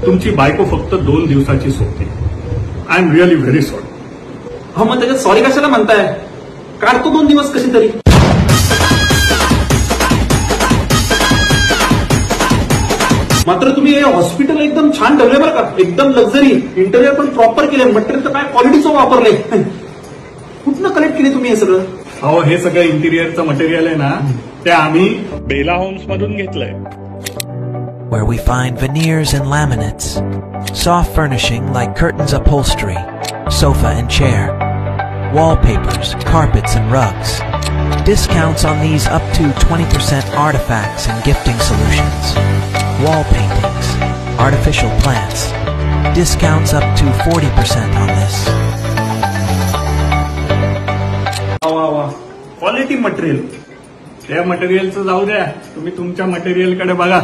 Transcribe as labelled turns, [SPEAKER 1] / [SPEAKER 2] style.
[SPEAKER 1] तुमची बायको फक्त 2 दिवसाची सोडते. I am really very sorry.
[SPEAKER 2] हा, मग त्याच्यात सॉरी कशाला म्हणताय? काढतो 2 दिवस कशी तरी. मात्र तुम्ही हे हॉस्पिटल एकदम छान ठेवले बरं का, एकदम लक्झरी. इंटरियर पण प्रॉपर केले, मटेरियल तर काय क्वालिटीचं वापरलंय. कुठनं कलेक्ट केले तुम्ही हे सगळं?
[SPEAKER 1] अहो, हे सगळं इंटिरियरचं मटेरियल आहे ना, ते आम्ही बेला होम्स मधून घेतलंय.
[SPEAKER 3] Where we find veneers and laminates, soft furnishing like curtains, upholstery, sofa and chair, wallpapers, carpets and rugs. Discounts on these up to 20% artifacts and gifting solutions. Wall paintings, artificial plants. Discounts up to 40% on this.
[SPEAKER 1] वा, quality material. त्या मटेरियलचं जाऊ द्या, तुम्ही तुमच्या मटेरियलकडे बघा.